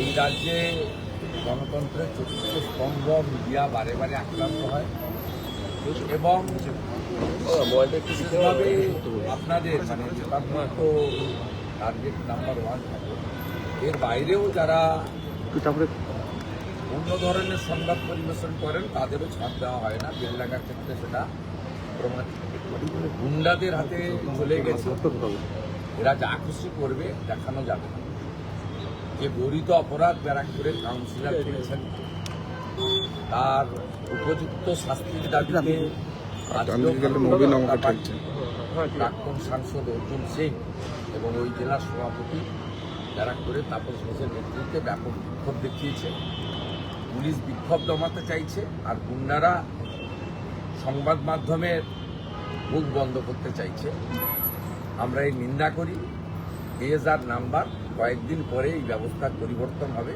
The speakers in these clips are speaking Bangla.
এই রাজ্যে গণতন্ত্রের চতুর্থ স্তম্ভ মিডিয়া বারে বারে আক্রান্ত হয় এবং বিশেষভাবে আপনাদের মানে ডিপার্টমেন্ট টার্গেট নাম্বার 1 থাকে। এর বাইরেও যারা অন্য ধরনের সংবাদ পরিবেশন করেন তাদেরও ছাড় দেওয়া হয় না। বেলডাঙ্গার ক্ষেত্রে সেটা প্রমাণিত। গুন্ডাদের হাতে চলে গেছে, এরা যা খুশি করবে দেখানো যাবে না। যে গরিত অপরাধ ব্যারাকপুরের কাউন্সিলর করেছেন তার উপযুক্ত শাস্তির দাবিতে প্রাক্তন সাংসদ অর্জুন সিং এবং ওই জেলার সভাপতি ব্যারাকপুরের তাপস ঘোষের নেতৃত্বে ব্যাপক বিক্ষোভ দেখিয়েছে। পুলিশ বিক্ষোভ দমাতে চাইছে আর গুন্ডারা সংবাদ মাধ্যমের মুখ বন্ধ করতে চাইছে। আমরা এই নিন্দা করি। পেজার নাম্বার কয়েকদিন পরে এই ব্যবস্থার পরিবর্তন হবে।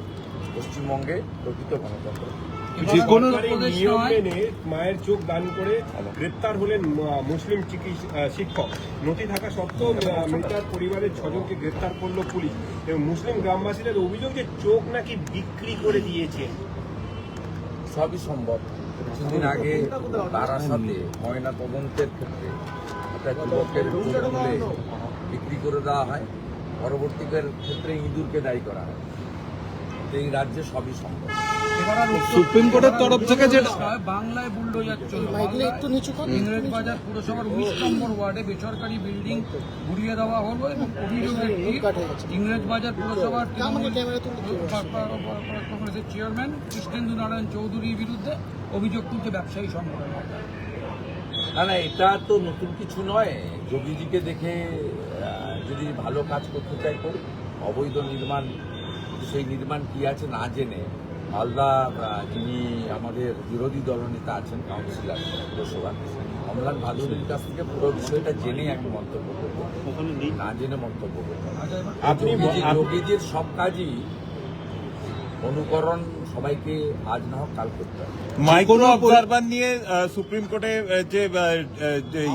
পশ্চিমবঙ্গে প্রকৃত গণতন্ত্র নিয়ম মেনে মায়ের চোখ দান করে গ্রেপ্তার হলেন মুসলিম শিক্ষক। নথি থাকা সত্ত্বেও মৃতার পরিবারের 6 জনকে গ্রেপ্তার করলো পুলিশ এবং মুসলিম গ্রামবাসীদের অভিযোগ যে চোখ নাকি বিক্রি করে দিয়েছে। সবই সম্ভব। কিছুদিন আগে তার সাথে ময়না তদন্তের ক্ষেত্রে একটা যুবকের বিক্রি করে দেওয়া হয়, পরবর্তীকার ক্ষেত্রে ইঁদুরকে দায়ী করা হয়। এই রাজ্যে সবই সম্ভব। সুপ্রিম কোর্টের তরফ থেকে যেটা বাংলায় বুলডোজার চলবে, ইংরেজবাজার পুরসভার 19 নম্বর ওয়ার্ডে বেসরকারি বিল্ডিং ঘুরিয়ে দেওয়া হলো এবং অভিযোগের ইংরেজবাজার পুরসভার কংগ্রেসের চেয়ারম্যান কৃষ্ণেন্দু নারায়ণ চৌধুরীর বিরুদ্ধে অভিযোগ তুলছে ব্যবসায়ী সংগঠন। না, এটা তো নতুন কিছু নয়। যোগীজিকে দেখে যদি ভালো কাজ করতে চাই করুন। অবৈধ নির্মাণ, সেই নির্মাণ কি আছে না জেনে মালদা যিনি আমাদের বিরোধী দলনেতা আছেন কাউন্সিলর পুরসভা অমলান ভাদুরীর কাছ থেকে পুরো বিষয়টা জেনে আমি মন্তব্য করবো, না জেনে মন্তব্য করবো। যোগীজির সব কাজই অনুকরণ সবাইকে আজ না হোক কাল করতে হবে। মাইক্রো অবজারভার নিয়ে সুপ্রিম কোর্টে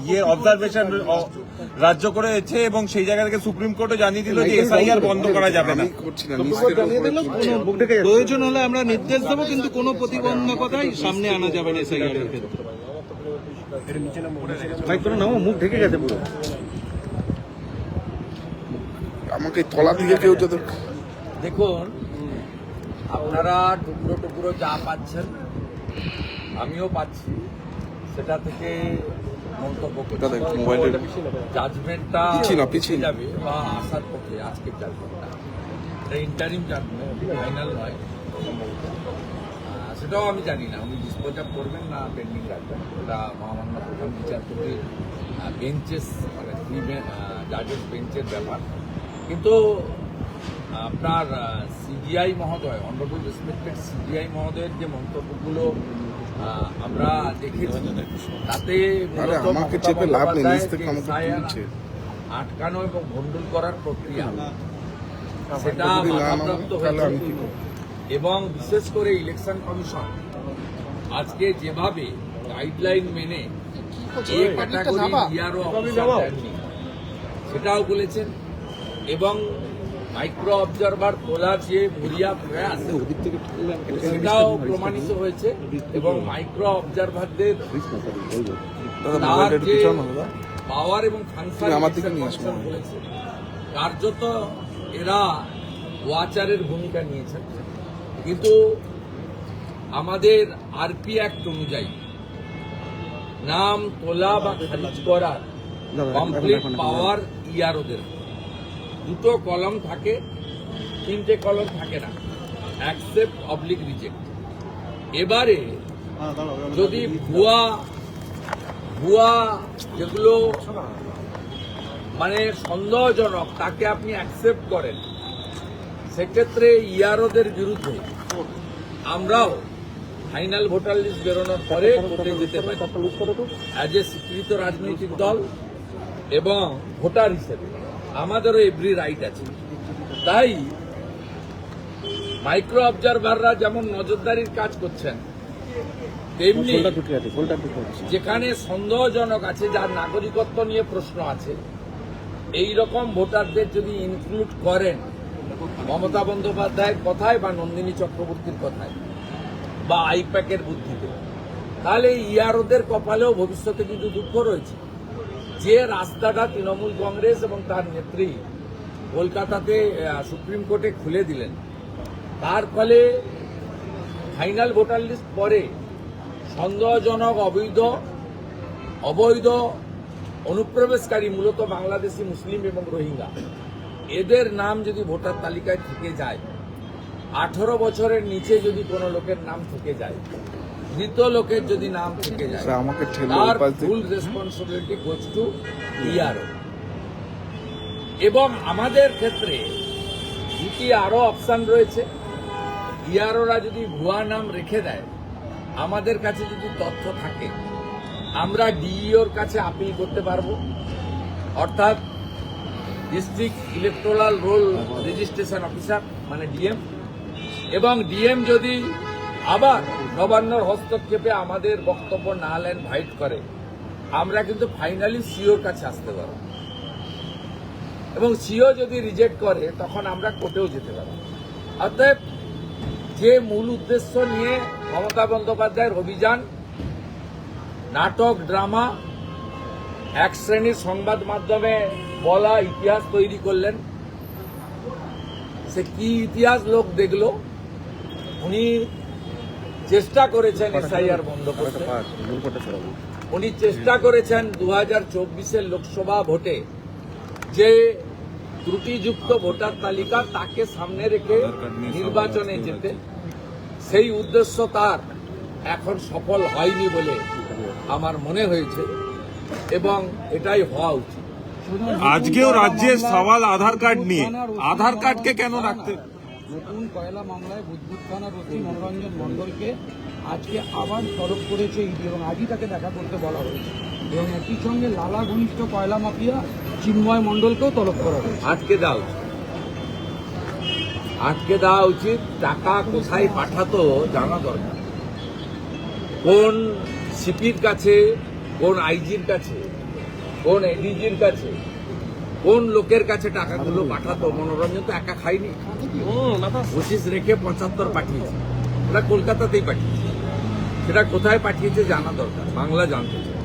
যে অবজারভেশন রাজ্য করেছে এবং সেই জায়গা থেকে সুপ্রিম কোর্টে জানিয়ে দিল যে এসআইআর বন্ধ করা যাবে না। প্রয়োজন হলে আমরা নির্দেশ দেবো, কিন্তু কোনো প্রতিবন্ধকতাই সামনে আনা যাবে না এসআইআর এর ক্ষেত্রে। মুখ ঢেকে গেছে পুরো। আমাকে তলা দিয়ে কেউ যদি দেখুন, আপনারা টুকরো টুকরো যা পাচ্ছেন আমিও পাচ্ছি, সেটা থেকে মন্তব্য করতে জাজমেন্টটা পিছিয়ে যাবে বা আসার পক্ষে আজকের জাজমেন্টটা এটা ইন্টারিম জাজমেন্ট, ফাইনাল নয়। সেটাও আমি জানি না উনি ডিসপোজ আপ করবেন না পেন্ডিং রাখবেন। এটা মহামান্য প্রধান বিচারপতির বেঞ্চেস মানে 3 জাজেস বেঞ্চের ব্যাপার। কিন্তু আপনার সিবিআই মহোদয়, অনারেবল রেসপেক্টেড সিবিআই মহোদয়ের যে মন্তব্যগুলো আমরা দেখেছি তাতে আটকানো এবং ভণ্ডুল করার প্রক্রিয়া সেটা বাধাপ্রাপ্ত হয়েছে এবং বিশেষ করে ইলেকশন কমিশন আজকে যেভাবে গাইডলাইন মেনে এ ক্যাটাগরি ইয়ারও সেটাও বলেছেন এবং মাইক্রো অবজারভার তোলার যে মরিয়া প্রয়াস সেটাও প্রমাণিত হয়েছে এবং মাইক্রো অবজারভারদের যে পাওয়ার এবং ফাংশন বলেছে কার্যত এরা ওয়াচারের ভূমিকা নিয়েছেন। কিন্তু আমাদের আরপি অ্যাক্ট অনুযায়ী নাম তোলা বা খারিজ করার কমপ্লিট পাওয়ার ইয়ারোদের। 2টো কলম থাকে, 3টে কলম থাকে না, অ্যাকসেপ্ট অবলিক রিজেক্ট। এবারে যদি ভুয়া যেগুলো মানে সন্দেহজনক তাকে আপনি অ্যাকসেপ্ট করেন, সেক্ষেত্রে ইয়ারোদের বিরুদ্ধে আমরাও ফাইনাল ভোটার লিস্ট বেরোনোর পরে কোর্টে যেতে পারি অ্যাজ এ স্বীকৃত রাজনৈতিক দল এবং ভোটার হিসেবে আমাদেরও এভরি রাইট আছে। তাই মাইক্রো অবজারভাররা যেমন নজরদারির কাজ করছেন, তেমনি যেখানে সন্দেহজনক আছে, যার নাগরিকত্ব নিয়ে প্রশ্ন আছে, এই রকম ভোটারদের যদি ইনক্লুড করেন মমতা বন্দ্যোপাধ্যায়ের কথায় বা নন্দিনী চক্রবর্তীর কথায় বা আইপ্যাকের বুদ্ধিতে, তাহলে ইয়ারোদের কপালেও ভবিষ্যতে কিন্তু দুঃখ রয়েছে। যে রাস্তাটা তৃণমূল কংগ্রেস এবং তার নেত্রী কলকাতাতে সুপ্রিম কোর্টে খুলে দিলেন, তার ফলে ফাইনাল ভোটার লিস্ট পরে সন্দেহজনক অবৈধ অনুপ্রবেশকারী, মূলত বাংলাদেশি মুসলিম এবং রোহিঙ্গা, এদের নাম যদি ভোটার তালিকায় থেকে যায়, 18 বছরের নিচে যদি কোনো লোকের নাম থেকে যায়, মৃত লোকের যদি নাম থেকে যায়, আমাকে ঠেলে তার ওপাশ দিয়ে- ফুল রেসপন্সিবিলিটি গোজ টু ইআরও। এবং আমাদের ক্ষেত্রে দুটি আরো অপশন রয়েছে। ইআরওরা যদি ভুয়া নাম রেখে দেয়, আমাদের কাছে যদি তথ্য থাকে, আমরা ডিইওর কাছে আপিল করতে পারবো, অর্থাৎ district electoral role registration officer মানে ডিএম, এবং ডিএম যদি আবার নবান্নর হস্তক্ষেপে আমাদের বক্তব্য না নেন, ভাইট করে, আমরা কিন্তু ফাইনালি সিওর কাছে আসতে পারবো, এবং সিও যদি রিজেক্ট করে তখন আমরা কোর্টেও যেতে পারবো। অতএব যে মূল উদ্দেশ্য নিয়ে মমতা বন্দ্যোপাধ্যায়ের অভিযান, নাটক, ড্রামা, এক শ্রেণীর সংবাদ মাধ্যমে বলা ইতিহাস তৈরি করলেন, সে কি ইতিহাস লোক দেখলো। উনি চেষ্টা করেছেন এসআইআর বন্ধ করতে, উনি চেষ্টা করেছেন 2024 লোকসভা ভোটে যে ত্রুটিযুক্ত ভোটার তালিকা, তাকে সামনে রেখে নির্বাচনে যেতে। সেই উদ্দেশ্য তার এখন সফল হয়নি বলে আমার মনে হয়েছে, এবং এটাই হওয়া উচিত। আজকেও রাজ্যের সওয়াল আধার কার্ড নিয়ে, আধার কার্ডকে কেন রাখতে? নতুন কয়লা মামলায় বুদ্ধপুর থানার ওসি মনোরঞ্জন মণ্ডলকে আজকে আবার তলব করেছে ইডি, এবং আজই তাকে দেখা করতে বলা হয়েছে, এবং একই সঙ্গে লালা ঘনিষ্ঠ কয়লা মাফিয়া চিন্ময় মণ্ডলকেও তলব করা হয়েছে। আটকে দেওয়া উচিত। টাকা কোথায় পাঠাতো জানা দরকার, কোন সিপির কাছে, কোন আইজির কাছে, কোন এডিজির কাছে, কোন লোকের কাছে টাকাগুলো পাঠাতো। মনোরঞ্জন তো একা খায়নি, 25 রেখে 75 পাঠিয়েছে, ওরা কলকাতাতেই পাঠিয়েছে। সেটা কোথায় পাঠিয়েছে জানা দরকার, বাংলা জানতে চায়।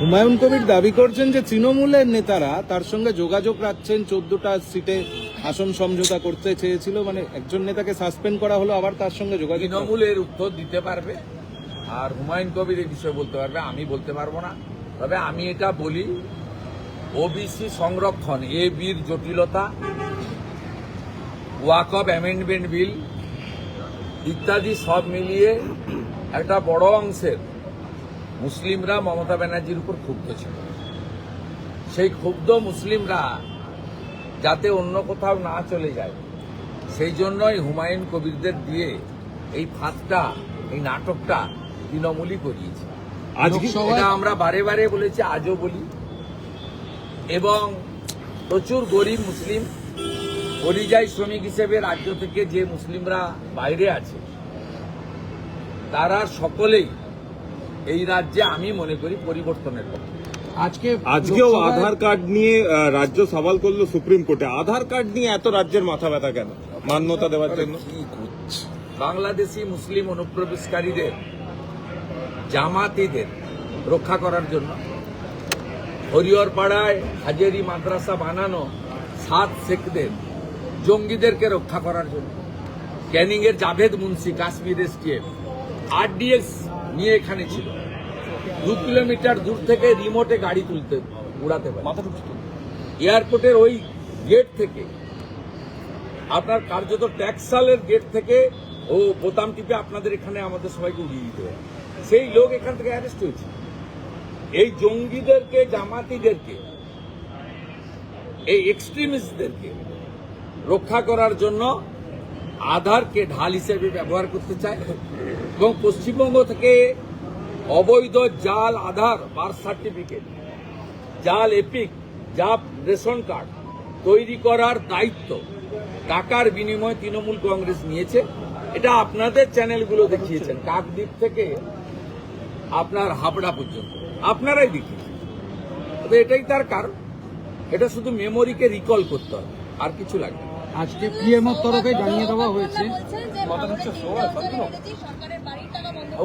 হুমায়ুন কবির দাবি করছেন যে তৃণমূলের নেতারা তার সঙ্গে যোগাযোগ রাখছেন, 14টা সিটে আসন সমঝোতা করতে চেয়েছিল, মানে একজন নেতাকে সাসপেন্ড করা হলো, আবার তার সঙ্গে যোগাযোগ। তৃণমূলের উত্তর দিতে পারবে, আর হুমায়ুন কবির এই বিষয়ে বলতে পারবে, আমি বলতে পারবো না। তবে আমি এটা বলি, ওবিসি সংরক্ষণ, এ বির জটিলতা, ওয়াকফ অ্যামেন্ডমেন্ট বিল ইত্যাদি সব মিলিয়ে একটা বড় অংশের মুসলিমরা মমতা ব্যানার্জির উপর ক্ষুব্ধ ছিল। সেই ক্ষুব্ধ মুসলিমরা যাতে অন্য কোথাও না চলে যায়, সেই জন্যই হুমায়ুন কবিরদের দিয়ে এই ফাঁদটা, এই নাটকটা তৃণমূলই করিয়েছে। আজকে এটা আমরা বারে বারে বলেছি, আজও বলি। এবং প্রচুর গরিব মুসলিম, পরিযায়ী শ্রমিক হিসেবে রাজ্য থেকে যে মুসলিমরা বাইরে আছে, তারা সকলেই এই রাজ্যে আমি মনে করি পরিবর্তনের পক্ষে। আজকেও আধার কার্ড নিয়ে রাজ্য সওয়াল করলো সুপ্রিম কোর্টে। আধার কার্ড নিয়ে এত রাজ্যের মাথা ব্যথা কেন? মান্যতা দেওয়ার জন্য? বাংলাদেশি মুসলিম অনুপ্রবেশকারীদের, জামাতিদের রক্ষা করার জন্য, হরিহরপাড়ায় হাজেরি মাদ্রাসা বানানো 7 শেখদের, জঙ্গিদেরকে রক্ষা করার জন্য, ক্যানিং এর জাভেদ মুন্সি, কাশ্মীর এসটিএফ, আরডিএক্স নিয়ে এখানে ছিল, 2 কিলোমিটার দূর থেকে রিমোটে গাড়ি উড়াতে পারে। এয়ারপোর্টের ওই গেট থেকে, আপনার কার্যত ট্যাক্সালের গেট থেকে ও বোতাম টিপে আপনাদের এখানে আমাদের সবাইকে উড়িয়ে দিতে পারে। সেই লোক এখান থেকে অ্যারেস্ট হয়েছে। এই জঙ্গিদেরকে, জামাতিদেরকে, এই এক্সট্রিমিস্টদেরকে রক্ষা করার জন্য আধারকে ঢাল হিসেবে ব্যবহার করতে চায়, এবং পশ্চিমবঙ্গ থেকে অবৈধ জাল আধার, বার্থ সার্টিফিকেট, জাল এপিক, জাল রেশন কার্ড তৈরি করার দায়িত্ব টাকার বিনিময়ে তৃণমূল কংগ্রেস নিয়েছে। এটা আপনাদের চ্যানেলগুলো দেখিয়েছেন, কাকদ্বীপ থেকে আপনার হাবড়া পর্যন্ত আপনারাই দেখিয়েছেন। তবে এটাই তার কারণ, এটা শুধু মেমোরিকে রিকল করতে হবে, আর কিছু লাগবে না। আজকে পিএমওর তরফে জানিয়ে দেওয়া হয়েছে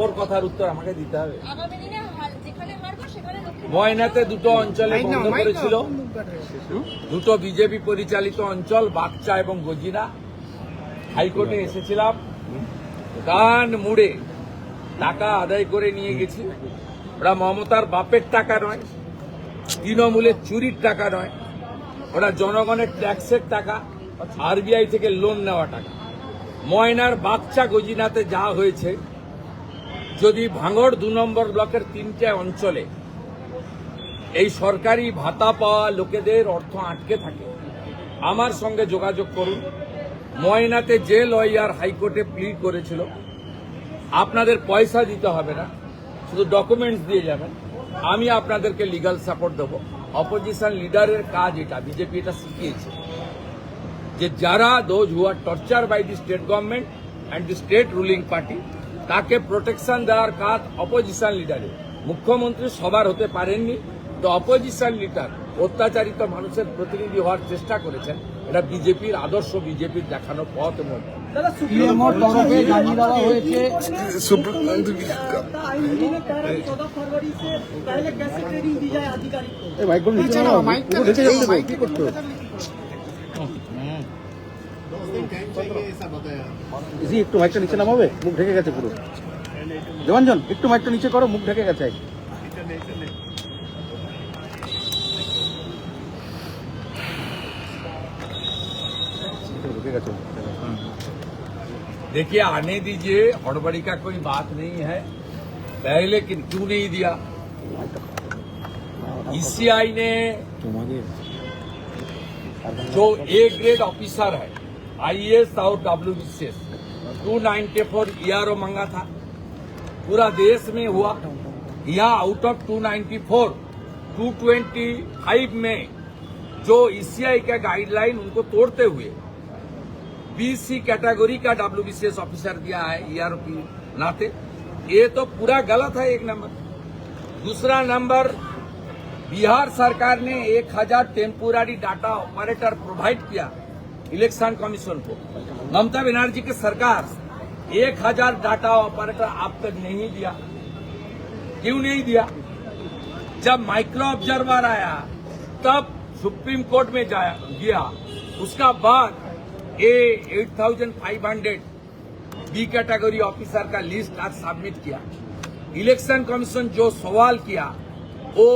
ওর কথার উত্তর আমাকে দিতে হবে। যেখানে হারবো সেখানে ময়নাতে দুটো অঞ্চলে বন্ধ করেছিল, দুটো বিজেপি পরিচালিত অঞ্চল বাগচা এবং গজিনা। হাইকোর্টে এসেছিলাম, কান মুড়ে টাকা আদায় করে নিয়ে গেছি। ওরা মমতার বাপের টাকা নয়, তৃণমূলের চুরির টাকা নয়, ওরা জনগণের ট্যাক্সের টাকা, আরবিআই থেকে লোন নেওয়া টাকা। ময়নার বাগচা গজিনাতে যা হয়েছে, যদি ভাঙড় 2 নম্বর ব্লকের 3টে অঞ্চলে এই সরকারি ভাতা পাওয়া লোকেদের অর্থ আটকে থাকে, আমার সঙ্গে যোগাযোগ করুন। ময়নাতে যে লয়ার হাইকোর্টে প্লিড করেছিল, আপনাদের পয়সা দিতে হবে না, শুধু ডকুমেন্টস দিয়ে যাবেন, আমি আপনাদেরকে লিগ্যাল সাপোর্ট দেবো। অপোজিশন লিডারের কাজ এটা, বিজেপি এটা শিখিয়েছে যে যারা those who are torture by the state government and the state ruling party, তাকে প্রোটেকশন দেওয়ার কাজ অপোজিশন লিডারের। মুখ্যমন্ত্রী সবার হতে পারেননি, তো অপোজিশন লিডার অত্যাচারিত মানুষের প্রতিনিধি হওয়ার চেষ্টা করেছেন। এটা বিজেপির আদর্শ, বিজেপির দেখানো পথ। এবং পিএমওর তরফে জানিয়ে দেওয়া হয়েছে একটু মাইকটা নিচে নামাবে, মুখ ঢেকে গেছে পুরো। দেবাঞ্জন একটু মাইকটা নিচে করো, মুখ ঢেকে গেছে। देखिए, आने दीजिए, हड़बड़ी का कोई बात नहीं है। पहले क्यों नहीं दिया? ईसीआई ने जो ए ग्रेड ऑफिसर है, आईएएस और डब्ल्यूबीसीएस 294 ईआरओ मांगा था, पूरा देश में हुआ। यहाँ आउट ऑफ 294, 225 में जो ईसीआई का गाइडलाइन उनको तोड़ते हुए बीसी कैटेगरी का डब्ल्यूबीसीएस ऑफिसर दिया है ईआरओ की नाते। ये तो पूरा गलत है, एक नंबर। दूसरा नंबर, बिहार सरकार ने 1000 टेम्पोरारी डाटा ऑपरेटर प्रोवाइड किया इलेक्शन कमीशन को। ममता बनर्जी की सरकार 1000 डाटा ऑपरेटर आप तक नहीं दिया। क्यों नहीं दिया? जब माइक्रो ऑब्जर्वर आया तब सुप्रीम कोर्ट में गया, उसका बाद 8500 बी कैटेगरी ऑफिसर का लिस्ट आज सबमिट किया। इलेक्शन कमीशन जो सवाल किया वो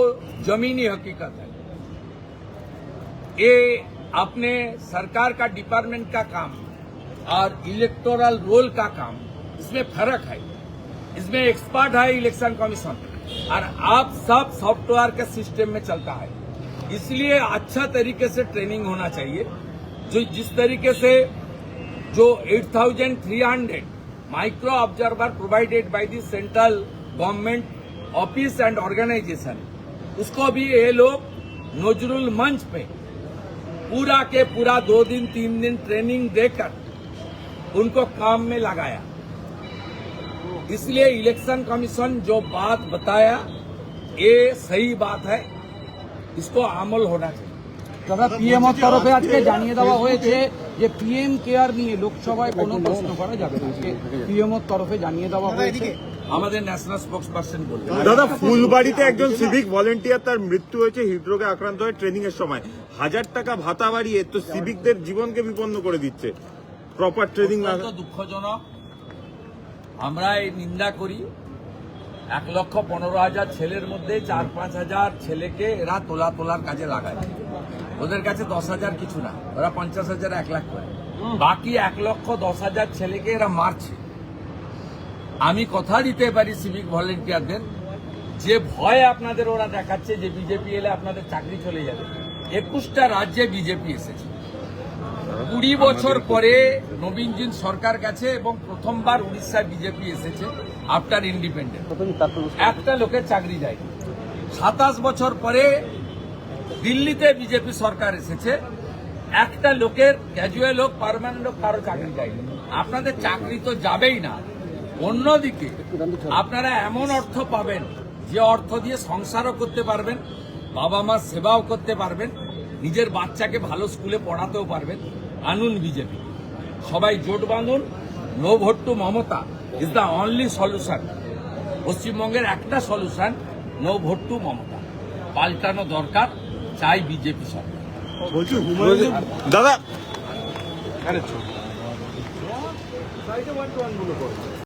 जमीनी हकीकत है। ये अपने सरकार का डिपार्टमेंट का काम और इलेक्टोरल रोल का काम, इसमें फर्क है। इसमें एक्सपर्ट है इलेक्शन कमीशन, और आप सब सॉफ्टवेयर के सिस्टम में चलता है। इसलिए अच्छा तरीके से ट्रेनिंग होना चाहिए। जो जिस तरीके से जो 8300 micro observer provided by the central government office and organisation, उसको भी ये लोग नजरुल मंच पे पूरा के पूरा 2 दिन 3 दिन ट्रेनिंग देकर उनको काम में लगाया। इसलिए इलेक्शन कमीशन जो बात बताया ये सही बात है, इसको अमल होना चाहिए। তবে পিএমওর তরফে আজকে জানিয়ে দেওয়া হয়েছে যে পিএম কেয়ার নিয়ে লোকসভায় কোনো প্রশ্ন করা যাবে না। আজকে পিএমওর তরফে জানিয়ে দেওয়া হয়েছে। আমাদের ন্যাশনাল স্পোক্স পার্সন বলবেন। দাদা, ফুলবাড়িতে একজন সিভিক ভলেন্টিয়ার তার মৃত্যু হয়েছে হৃদরোগে আক্রান্ত হয়ে ট্রেনিং এর সময়। 1000 টাকা ভাতা বাড়িয়ে তো সিভিকদের জীবনকে বিপন্ন করে দিচ্ছে। প্রপার ট্রেনিং না, অত্যন্ত দুঃখজনক। আমরা এই নিন্দা করি। 1,15,000 ছেলের মধ্যে 4-5,000 ছেলেকে এরা তোলার কাজে লাগায়। ওদের কাছে 10,000 কিছু না, ওরা 50,000 1 লাখ করে। বাকি 1,10,000 ছেলেকে এরা মারছে। আমি কথা দিতে পারি সিভিক ভলেন্টিয়ারদের, যে ভয় আপনাদের ওরা দেখাচ্ছে যে বিজেপি এলে আপনাদের চাকরি চলে যাবে। 21টা রাজ্যে বিজেপি এসেছে। 20 বছর পরে নবীনজিন সরকার গেছে এবং প্রথমবার উড়িষ্যায় বিজেপি এসেছে আফটার ইন্ডিপেন্ডেন্স। একটা লোকের চাকরি যায়নি। 27 বছর পরে দিল্লিতে বিজেপি সরকার এসেছে, একটা লোকের ক্যাজুয়াল হোক পার্মানেন্ট হোক কারো চাকরি যায়নি। আপনাদের চাকরি তো যাবেই না। অন্যদিকে আপনারা এমন অর্থ পাবেন যে অর্থ দিয়ে সংসারও করতে পারবেন, বাবা মার সেবাও করতে পারবেন, নিজের বাচ্চাকে ভালো স্কুলে পড়াতেও পারবেন। আনুন বিজেপি, সবাই জোট বাঁধুন, no vote to Mamata is the only solution. পশ্চিমবঙ্গের একটা solution, no vote to Mamata. পাল্টানো দরকার, চাই বিজেপি সরকার। দাদা